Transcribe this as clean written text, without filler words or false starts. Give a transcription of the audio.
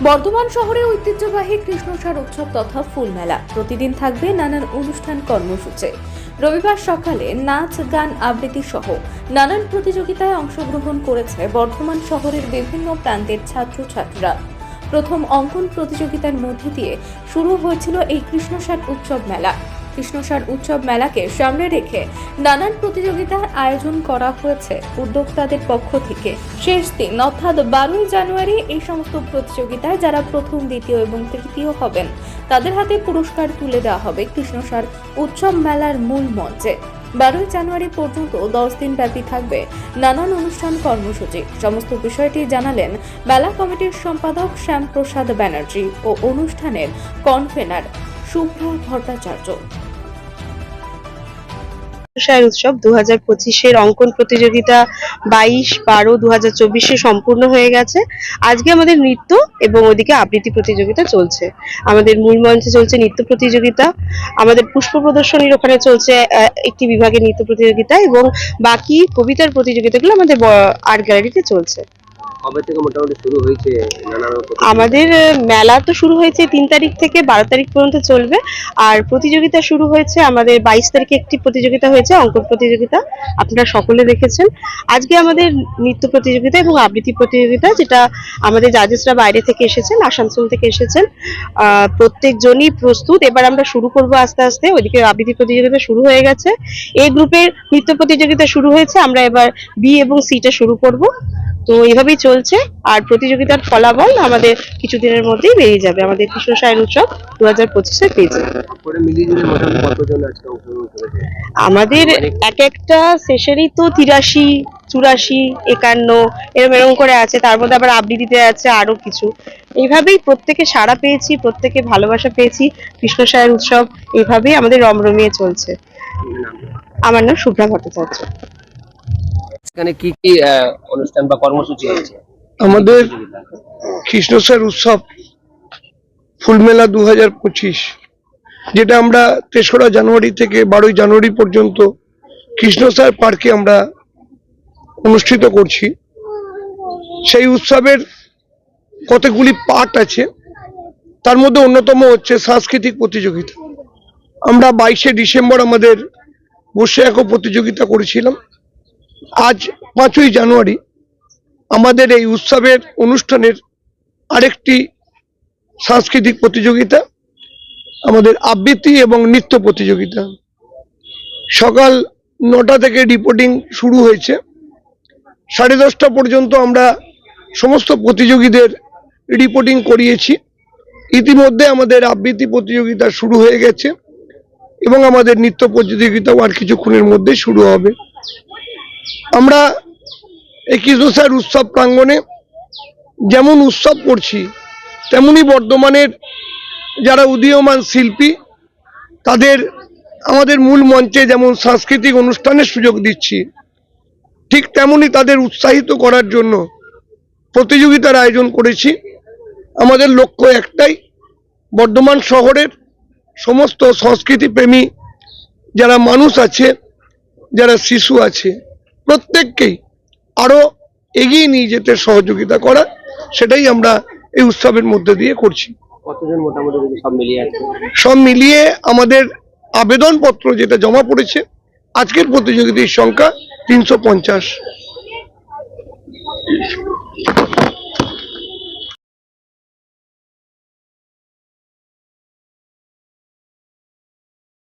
বর্ধমান শহরে ঐতিহ্যবাহী কৃষ্ণসার উৎসব তথা ফুল মেলা প্রতিদিন থাকবে নানান অনুষ্ঠান কর্মসূচি। রবিবার সকালে নাচ গান আবৃত্তি সহ নানান প্রতিযোগিতায় অংশগ্রহণ করেছে বর্ধমান শহরের বিভিন্ন প্রান্তের ছাত্রছাত্রীরা। প্রথম অঙ্কন প্রতিযোগিতার মধ্যে দিয়ে শুরু হয়েছিল এই কৃষ্ণসার উৎসব মেলা। কৃষ্ণসার উৎসব মেলাকে সামনে রেখে নানান প্রতিযোগিতার আয়োজন করা হয়েছে উদ্যোক্তাদের পক্ষ থেকে। শেষ দিন অর্থাৎ 12 জানুয়ারি এই সমস্ত প্রতিযোগিতায় যারা প্রথম, দ্বিতীয় এবং তৃতীয় হবেন তাদের হাতে পুরস্কার তুলে দেওয়া হবে কৃষ্ণসার উৎসব মেলার মূল মঞ্চে। 12 জানুয়ারি পর্যন্ত 10 দিন ব্যাপী থাকবে নানান অনুষ্ঠান কর্মসূচি। সমস্ত বিষয়টি জানালেন মেলা কমিটির সম্পাদক শ্যামপ্রসাদ ব্যানার্জি ও অনুষ্ঠানের কনভেনার শুভ্রা ভট্টাচার্য। কৃষ্ণসার উৎসব 2025-এর অঙ্কন প্রতিযোগিতা 22-12-2024-এ সম্পূর্ণ হয়ে গেছে। আজকে আমাদের নৃত্য এবং ওদিকে আবৃত্তি প্রতিযোগিতা চলছে। আমাদের মূল মঞ্চে চলছে নৃত্য প্রতিযোগিতা, আমাদের পুষ্প প্রদর্শনীর ওখানে চলছে একটি বিভাগে নৃত্য প্রতিযোগিতা এবং বাকি কবিতার প্রতিযোগিতাগুলো আমাদের আর্ট গ্যালারিতে চলছে। কবে থেকে মোটামুটি শুরু হয়েছে? আমাদের মেলা তো শুরু হয়েছে 3 তারিখ থেকে 12 তারিখ পর্যন্ত চলবে। আর প্রতিযোগিতা শুরু হয়েছে আমাদের 22 তারিখে একটি প্রতিযোগিতা হয়েছে, অঙ্কন প্রতিযোগিতা, আপনারা সকলে দেখেছেন। আজকে আমাদের নৃত্য প্রতিযোগিতা এবং আবৃত্তি প্রতিযোগিতা, যেটা আমাদের জাজেসরা বাইরে থেকে এসেছেন, আসানসোল থেকে এসেছেন। প্রত্যেকজনই প্রস্তুত। এবার আমরা শুরু করব আস্তে আস্তে। ওইদিকে আবৃত্তি প্রতিযোগিতা শুরু হয়ে গেছে, এ গ্রুপের নৃত্য প্রতিযোগিতা শুরু হয়েছে, আমরা এবার বি এবং সিটা শুরু করব। তো এইভাবেই চলছে। আর প্রতিযোগিতার ফলাফল আমাদের কিছুদিনের মধ্যেই বেরিয়ে যাবে আমাদের কৃষ্ণসার উৎসব 2025-এর পেজে। আমাদের এক একটা সেশনই তো 83, 84, 51 এরকম করে আছে। তার মধ্যে আবার আবৃত্তিতে আছে আরো কিছু। এইভাবেই প্রত্যেকে সাড়া পেয়েছি, প্রত্যেকে ভালোবাসা পেয়েছি। কৃষ্ণসার উৎসব এইভাবেই আমাদের রমরমিয়ে চলছে। আমার নাম শুভ্রা ভট্টাচার্য। এখানে কি কি অনুষ্ঠান বা কর্মসূচি হচ্ছে? আমাদের কৃষ্ণসার উৎসব ফুলমেলা 2025, যেটা আমরা 3রা জানুয়ারি থেকে 12 জানুয়ারি পর্যন্ত কৃষ্ণসার পার্কে আমরা অনুষ্ঠিত করছি। সেই উৎসবের কতগুলি পার্ট আছে, তার মধ্যে অন্যতম হচ্ছে সাংস্কৃতিক প্রতিযোগিতা। আমরা 22শে ডিসেম্বর আমাদের বসে এক প্রতিযোগিতা করেছিলাম। আজ 5ই জানুয়ারি আমাদের এই উৎসবের অনুষ্ঠানের আরেকটি সাংস্কৃতিক প্রতিযোগিতা, আমাদের আবৃত্তি এবং নৃত্য প্রতিযোগিতা। সকাল 9টা থেকে রিপোর্টিং শুরু হয়েছে। 10:30 পর্যন্ত আমরা সমস্ত প্রতিযোগীদের রিপোর্টিং করিয়েছি। ইতিমধ্যে আমাদের আবৃত্তি প্রতিযোগিতা শুরু হয়ে গেছে এবং আমাদের নৃত্য প্রতিযোগিতাও আর কিছুক্ষণের মধ্যে শুরু হবে। আমরা এই কৃষ্ণসার উৎসব প্রাঙ্গণে যেমন উৎসব করছি, তেমনি বর্ধমানের যারা উদীয়মান শিল্পী তাদের আমাদের মূল মঞ্চে যেমন সাংস্কৃতিক অনুষ্ঠানের সুযোগ দিচ্ছি, ঠিক তেমনি তাদের উৎসাহিত করার জন্য প্রতিযোগিতার আয়োজন করেছি। আমাদের লক্ষ্য একটাই, বর্ধমান শহরের সমস্ত সংস্কৃতি প্রেমী যারা মানুষ আছে, যারা শিশু আছে, প্রত্যেককেই আরো এগিয়ে নিয়ে যেতে সহযোগিতা করা, সেটাই আমরা এই উৎসবের মধ্যে দিয়ে করছি। কতজন মোটামুটি সব মিলিয়ে আমাদের আবেদনপত্র যেটা জমা পড়েছে, আজকের প্রতিযোগিতার সংখ্যা 350।